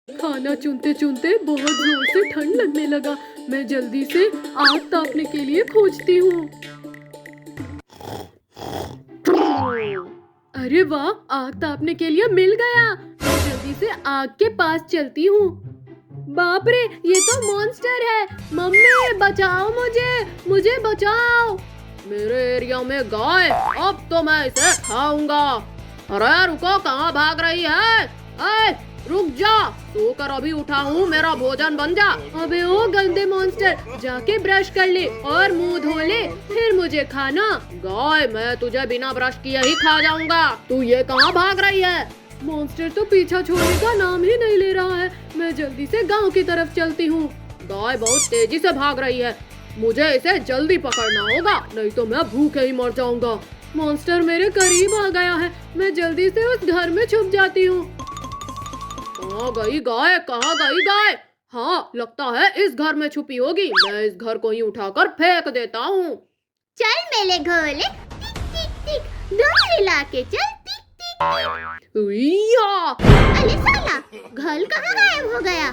खाना चुनते चुनते बहुत जोर से ठंड लगने लगा। मैं जल्दी से आग तापने के लिए खोजती हूँ। अरे वाह, आग तापने के लिए मिल गया। मैं जल्दी से आग के पास चलती हूँ। बाप रे, ये तो मॉन्स्टर है। मम्मी बचाओ, मुझे बचाओ। मेरे एरिया में गाय, अब तो मैं इसे खाऊंगा। अरे रुको, कहाँ भाग रही है? रुक जा, सोकर अभी उठा हूँ, मेरा भोजन बन जा। अबे ओ गंदे मॉन्स्टर, जाके ब्रश कर ले और मुंह धो ले, फिर मुझे खाना। गाय, मैं तुझे बिना ब्रश किए ही खा जाऊंगा। तू ये कहाँ भाग रही है? मॉन्स्टर तो पीछा छोड़ने का नाम ही नहीं ले रहा है। मैं जल्दी से गांव की तरफ चलती हूँ। गाय बहुत तेजी से भाग रही है, मुझे इसे जल्दी पकड़ना होगा, नहीं तो मैं भूखे ही मर जाऊंगा। मॉन्स्टर मेरे करीब आ गया है। मैं जल्दी से उस घर में छुप जाती हूँ। कहाँ गई गाय? कहाँ गई गाय? हाँ, लगता है इस घर में छुपी होगी। मैं इस घर को ही उठाकर फेंक देता हूँ। चल मेरे घोले, टिक टिक टिक, डोली लाके चल, टिक टिक। उइया! अरे साला, घर कहाँ गायब हो गया?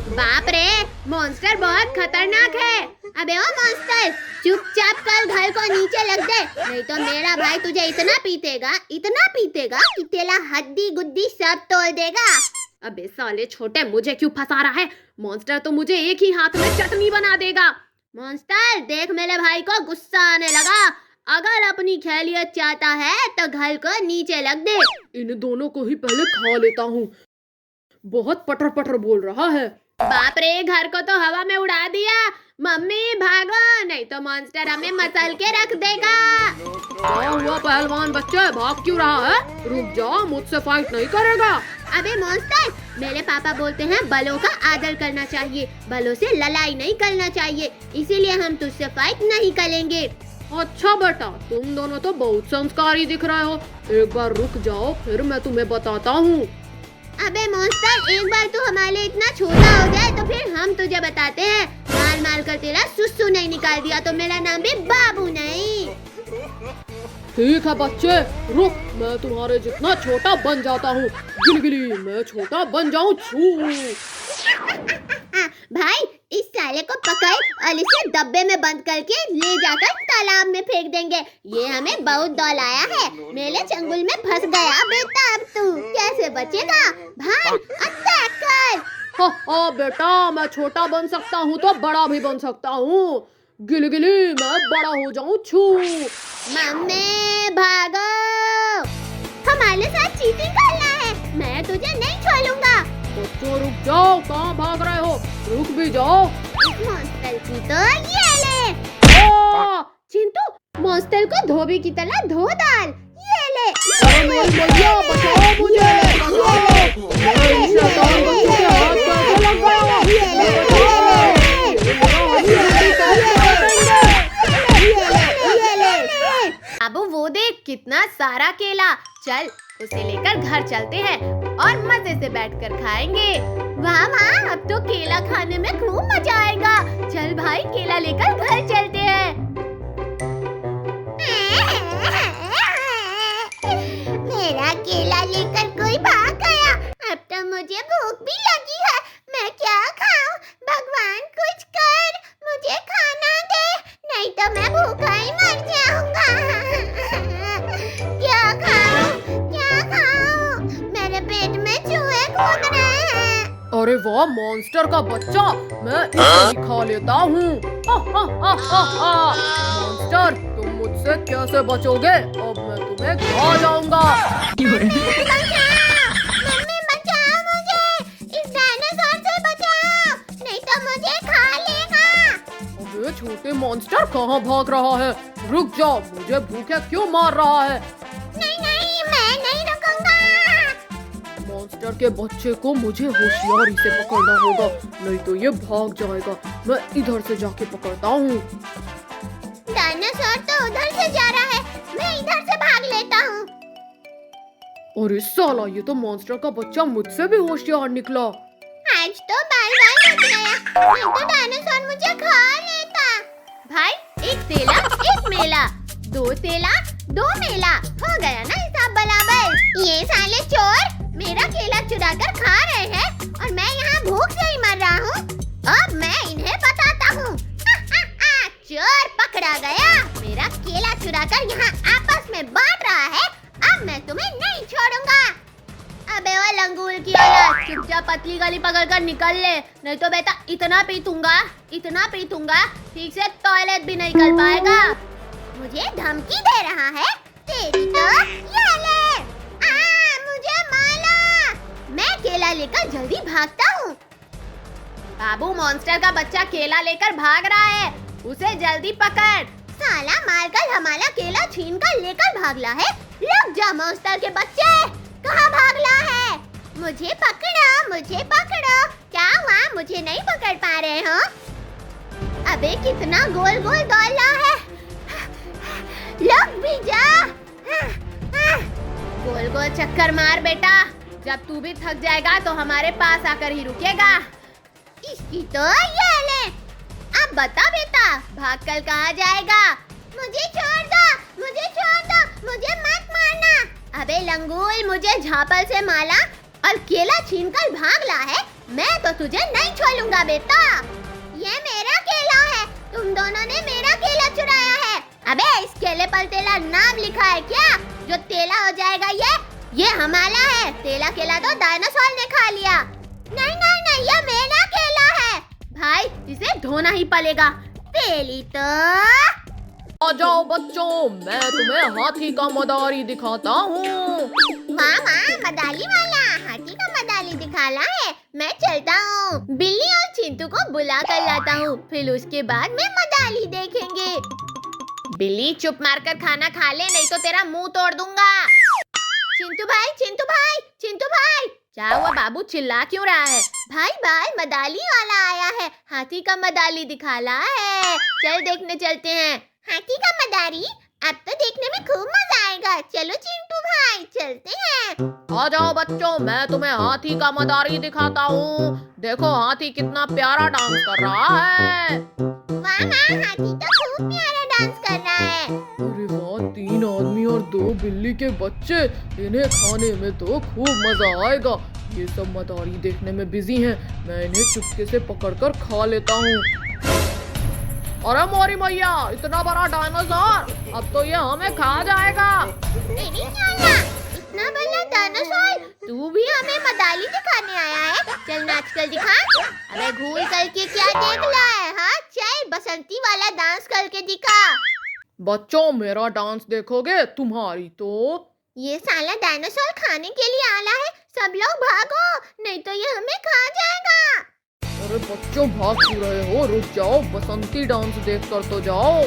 बाप रे, मॉन्स्टर बहुत खतरनाक है। अबे ओ मॉन्स्टर, चुपचाप कल घर को नीचे लग दे, नहीं तो मेरा भाई तुझे इतना पीटेगा कि तेरा हड्डी गुड्डी सब तोड़ देगा। अबे साले छोटे, मुझे क्यों फंसा रहा है? मॉन्स्टर तो मुझे एक ही हाथ में चटनी बना देगा। मॉन्स्टर, देख मेरे भाई को गुस्सा आने लगा। अगर अपनी खैरियत चाहता है तो घर को नीचे लग दे। इन दोनों को ही पहले खा लेता हूँ। बहुत पटर पटर बोल रहा है। बाप रे, घर को तो हवा में उड़ा दिया। मम्मी भागो, नहीं तो मॉन्स्टर हमें मसल के रख देगा। क्या हुआ पहलवान बच्चे, भाग क्यों रहा है? रुक जा, मुझसे फाइट नहीं करेगा। अबे मॉन्स्टर, मेरे पापा बोलते हैं बलों का आदर करना चाहिए, बलों से लड़ाई नहीं करना चाहिए, इसीलिए हम तुझसे फाइट नहीं करेंगे। अच्छा बेटा, तुम दोनों तो बहुत संस्कारी दिख रहे हो। एक बार रुक जाओ, फिर मैं तुम्हें बताता हूँ। अबे मॉन्स्टर, एक बार तू हमारे लिए इतना छोटा हो जाए तो फिर हम तुझे बताते हैं। मार मार कर तेरा सुसु नहीं निकाल दिया तो मेरा नाम भी बाबू नहीं। ठीक है बच्चे, रुक, मैं तुम्हारे जितना छोटा बन जाता हूँ। गिलगिली, मैं छोटा बन जाऊँ। भाई, इस साले को पकड़ और इसे डब्बे में बंद करके ले जाकर तालाब में फेंक देंगे। ये हमें बहुत दौलाया है, मेरे चंगुल में फंस गया बेटा। अब तू कैसे बचेगा? भाई, अटैक कर। हाँ बेटा, मैं छोटा बन सकता हूँ तो बड़ा भी बन सकता हूँ। गिलगिली, मैं बड़ा हो जाऊँ। छू। मम्मी भागो, हमारे साथ चीटिंग करना है, मैं तुझे नहीं छोड़ूंगा। बच्चों रुक जाओ, कहाँ भाग रहे हो? रुक भी जाओ। इस मॉन्स्टर की तो ये ले। चिंटू, मॉन्स्टर को धोबी की तरह धो डाल। ये ले। भैया बचाओ मुझे। अब वो देख, कितना सारा केला। चल, उसे लेकर घर चलते हैं और मजे से बैठकर खाएंगे। वाह माँ, अब तो केला खाने में खूब मजा आएगा। चल भाई, केला लेकर घर चलते हैं। मेरा केला लेकर कोई भाग गया। अब तो मुझे भूख भी लगी है, मैं क्या खाऊं? भगवान कुछ कर, मुझे खाना दे, नहीं तो मैं भूखा ही मर जाऊंगा। क्या खाऊं? मेरे पेट में चूहे कूद रहे हैं। अरे वाह, मॉन्स्टर का बच्चा, मैं इसे ही खा लेता हूँ। मॉन्स्टर, तुम मुझसे कैसे बचोगे? अब मैं तुम्हें खा जाऊंगा। मम्मी बचाओ मुझे, इस डायनासोर से बचाओ, नहीं तो मुझे खा लेगा। अबे छोटे मॉन्स्टर, कहाँ भाग रहा है? रुक जाओ, मुझे भूखे क्यों मार रहा है? नहीं, मैं नहीं रुकूंगा। मॉन्स्टर के बच्चे को मुझे होशियारी से पकड़ना होगा, नहीं तो ये भाग जाएगा। मैं इधर से जाके पकड़ता हूँ। डायनासोर तो उधर से जा रहा है, मैं इधर से भाग लेता हूँ। अरे साला, ये तो मॉन्स्टर का बच्चा मुझसे भी होशियार निकला। आज तो बाल बच गया, नहीं तो डायनासोर मुझे खा लेता। भाई, एक तेला एक मेला, दो तेला दो मेला, हो गया ना हिसाब बराबर। ये साले चोर मेरा केला चुरा कर खा रहे हैं और मैं लंगूर की औलाद, चुपचाप पतली गली पकड़कर निकल ले, नहीं तो बेटा इतना पीटूंगा, ठीक से टॉयलेट भी नहीं कर पाएगा। मुझे धमकी दे रहा है? तेरी तो ये ले। मुझे मारा। मैं केला लेकर जल्दी भागता हूँ। बाबू, मॉन्स्टर का बच्चा केला लेकर भाग रहा है, उसे जल्दी पकड़। साला मारकर हमारा केला छीन कर लेकर भागला है। रुक जा मॉन्स्टर के बच्चे, कहाँ भागला है? मुझे पकड़ो। क्या हुआ, मुझे नहीं पकड़ पा रहे हो? अबे कितना गोल गोल दौड़ला है। लग भी जा। गोल गोल चक्कर मार बेटा, जब तू भी थक जाएगा तो हमारे पास आकर ही रुकेगा। इसकी तो ये ले। अब बता बेटा, भागकर कहाँ जाएगा? मुझे छोड़ दो, मुझे मत मारना। अबे लंगूल, मुझे झापल से माला और केला छीनकर भागला है, मैं तो तुझे नहीं छोड़ूंगा बेटा। ये मेरा केला है, तुम दोनों ने मेरा केला चुराया है। अबे इस केले पर तेरा नाम लिखा है क्या? जो तेला हो जाएगा ये हमारा है। तेला केला तो डायनासोर ने खा लिया। नहीं, ये मेरा केला है। भाई इसे धोना ही पड़ेगा। तेली तो आ जाओ बच्चों, मैं तुम्हें हाथी का मदारी दिखाता हूँ। मामा, मदाली वाला हाथी का मदाली दिखाला है। मैं चलता हूँ, बिल्ली और चिंटू को बुला कर लाता हूँ, फिर उसके बाद में मदाली देखेंगे। बिल्ली चुप मारकर खाना खा ले, नहीं तो तेरा मुंह तोड़ दूंगा। चिंटू भाई, क्या हुआ बाबू, चिल्ला क्यों रहा है? भाई मदाली वाला आया है, हाथी का मदाली दिखाला है, चल देखने चलते हैं। हाथी का मदारी? अब तो देखने में खूब मजा आएगा। चलो चिंटू भाई चलते हैं। आ जाओ बच्चों, मैं तुम्हें हाथी का मदारी दिखाता हूँ। देखो हाथी कितना प्यारा डांस कर रहा है। वाह, हाथी तो खूब प्यारा डांस कर रहा है। अरे वाह, 3 आदमी और 2 बिल्ली के बच्चे, इन्हें खाने में तो खूब मजा आएगा। ये सब मदारी देखने में बिजी हैं, मैं इन्हें चुपके से पकड़कर खा लेता हूँ। अरे मोरी मैया, इतना बड़ा डायनासोर, अब तो ये हमें खा जाएगा। इतना बड़ा डायनासोर, तू भी हमें मदाली दिखाने आया है? चल नाच कर दिखा। अबे घूर करके क्या देख रहा है? हाँ चल, बसंती वाला डांस करके दिखा। बच्चों, मेरा डांस देखोगे? तुम्हारी तो ये साला डायनासोर खाने के लिए आला है, सब लोग भागो, नहीं तो ये हमें खा जाएगा। अरे बच्चों, भाग क्यों रहे हो? रुक जाओ, बसंती डांस देख कर तो जाओ।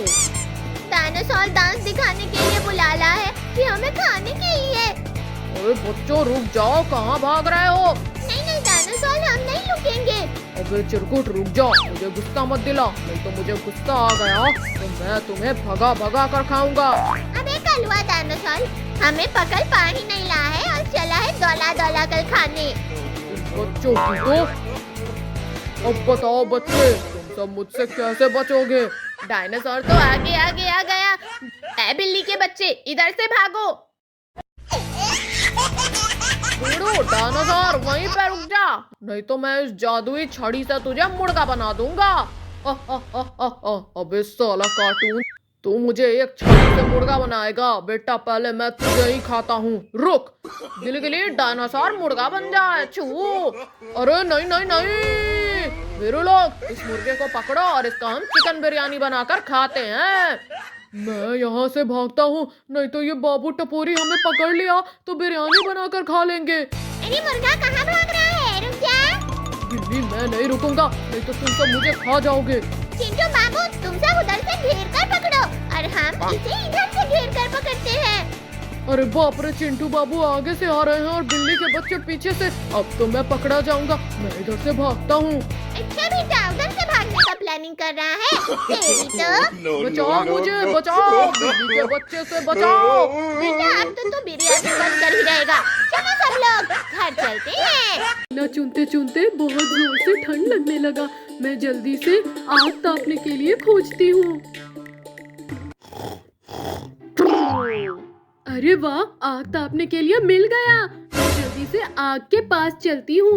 डायनासोर डांस दिखाने के लिए बुलाला है कि हमें खाने के लिए। अरे बच्चों रुक जाओ, कहाँ भाग रहे हो? नहीं डायनासोर, हम नहीं रुकेंगे। अबे चिरकुट रुक जाओ, मुझे गुस्सा मत दिला, नहीं तो मुझे गुस्सा आ गया तो मैं तुम्हें भगा कर खाऊंगा। अबे कलवा डायनासोर, हमें पकड़ पा ही नहीं रहा है और चला है दौला कर खाने। बच्चों की तो अब बताओ बच्चे, तुम सब मुझसे कैसे बचोगे? डायनासोर तो आगे आ गया। ऐ बिल्ली के बच्चे, इधर से भागो। डायनासोर वहीं पे रुक जा, नहीं तो मैं इस जादुई छड़ी से तुझे मुर्गा बना दूंगा। अबे साला कार्टून, तू मुझे एक छड़ी से मुर्गा बनाएगा? बेटा पहले मैं तुझे ही खाता हूँ, रुक। गिली डायनासोर मुर्गा बन जाए, छू। अरे नहीं, मेरे लोग, इस मुर्गे को पकड़ो और इसका हम चिकन बिरयानी बनाकर खाते हैं। मैं यहाँ से भागता हूँ, नहीं तो ये बाबू टपोरी हमें पकड़ लिया तो बिरयानी बनाकर खा लेंगे। अरे मुर्गा कहाँ भाग रहा है? रुक जा। बिल्ली, मैं नहीं रुकूंगा, नहीं तो तुम सब मुझे खा जाओगे। चिंटू बाबू, तुम सब उधर से घेर कर पकड़ो और हम इसे इधर से घेर कर पकड़ते हैं। अरे बाप रे, चिंटू बाबू आगे से आ रहे हैं और बिल्ली के बच्चे पीछे से। अब तो मैं पकड़ा जाऊंगा, मैं इधर से भागता हूँ। अच्छा बेटा, उधर से भागने का प्लानिंग कर रहा है? तेरी तो बचाओ मुझे, बचाओ, बिल्ली के बच्चे से बचाओ। बेटा, अब तो बिरयानी बनकर ही रहेगा। चलो सब लोग घर चलते हैं। ना चुनते बहुत जोर से ठंड लगने लगा, मैं जल्दी से आग तापने के लिए खोजती हूँ। अरे वाह, आग तापने के लिए मिल गया। मैं जल्दी से आग के पास चलती हूँ।